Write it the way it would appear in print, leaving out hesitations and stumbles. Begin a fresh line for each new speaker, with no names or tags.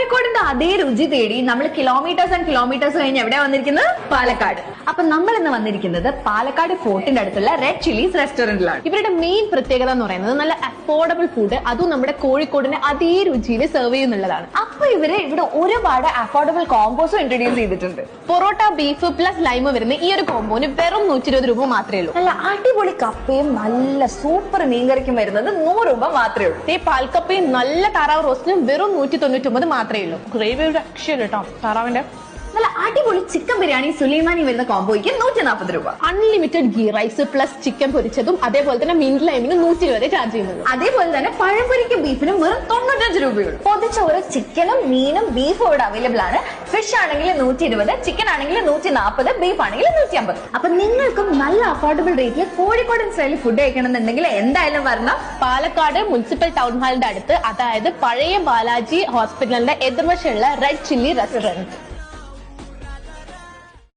കോഴിക്കോടിന്റെ അതേ രുചി തേടി നമ്മൾ കിലോമീറ്റേഴ്സ് ആൻഡ് കിലോമീറ്റേഴ്സ് കഴിഞ്ഞ് എവിടെ വന്നിരിക്കുന്നത്? പാലക്കാട്. അപ്പൊ നമ്മൾ ഇന്ന് വന്നിരിക്കുന്നത് പാലക്കാട് ഫോർട്ടിന്റെ അടുത്തുള്ള റെഡ് ചില്ലീസ് റെസ്റ്റോറന്റിലാണ്.
ഇവരുടെ മെയിൻ പ്രത്യേകത എന്ന് പറയുന്നത് നല്ല അഫോർഡബിൾ ഫുഡ്, അതും നമ്മുടെ കോഴിക്കോടിന്റെ അതേ രുചിയിൽ സെർവ് ചെയ്യുന്നുള്ളതാണ്.
അപ്പൊ ഇവര് ഇവിടെ ഒരുപാട് അഫോർഡബിൾ കോമ്പോസും ഇൻട്രൊഡ്യൂസ് ചെയ്തിട്ടുണ്ട്.
പൊറോട്ട, ബീഫ് പ്ലസ് ലൈമ് വരുന്ന ഈ ഒരു കോമ്പോന് വെറും 120 രൂപ മാത്രമേ ഉള്ളൂ.
നല്ല അടിപൊളി കപ്പയും നല്ല സൂപ്പർ മീൻകറിക്കും വരുന്നത് 100 രൂപ മാത്രമേ ഉള്ളൂ.
ഈ പാൽക്കപ്പയും നല്ല താറാവ് റോസ്റ്റിനും വെറും 199 മാത്രമേ ഉള്ളൂ. ഗ്രേവിയുടെ അക്ഷരം കേട്ടോ താറാവിന്റെ.
നല്ല അടിപൊളി ചിക്കൻ ബിരിയാണി സുലൈമാനി വരുന്ന കോമ്പോയ്ക്ക് 140 രൂപ.
Unlimited ghee rice plus chicken പൊരിച്ചതും അതേപോലെ തന്നെ മിന്റ് ലൈമിന് 120 ചാർജ് ചെയ്യുന്നത്.
അതേപോലെ തന്നെ പഴംപൊരിക്കും ബീഫിനും വെറും 95 രൂപയുള്ളൂ. പൊതിച്ചോറ് ചിക്കനും മീനും ബീഫും ഇവിടെ അവൈലബിൾ ആണ്. ഫിഷ് ആണെങ്കിൽ 120, ചിക്കൻ ആണെങ്കിൽ 140, ബീഫ് ആണെങ്കിൽ 150. അപ്പൊ നിങ്ങൾക്കും നല്ല അഫോർഡബിൾ റേറ്റിൽ കോഴിക്കോടൻ സ്റ്റൈലിൽ ഫുഡ് കഴിക്കണമെന്നുണ്ടെങ്കിൽ എന്തായാലും വരണം.
പാലക്കാട് മുനിസിപ്പൽ ടൗൺ ഹാളിന്റെ അടുത്ത്, അതായത് പഴയ ബാലാജി ഹോസ്പിറ്റലിന്റെ എതിർവശമുള്ള റെഡ് ചില്ലി റെസ്റ്റോറന്റ്.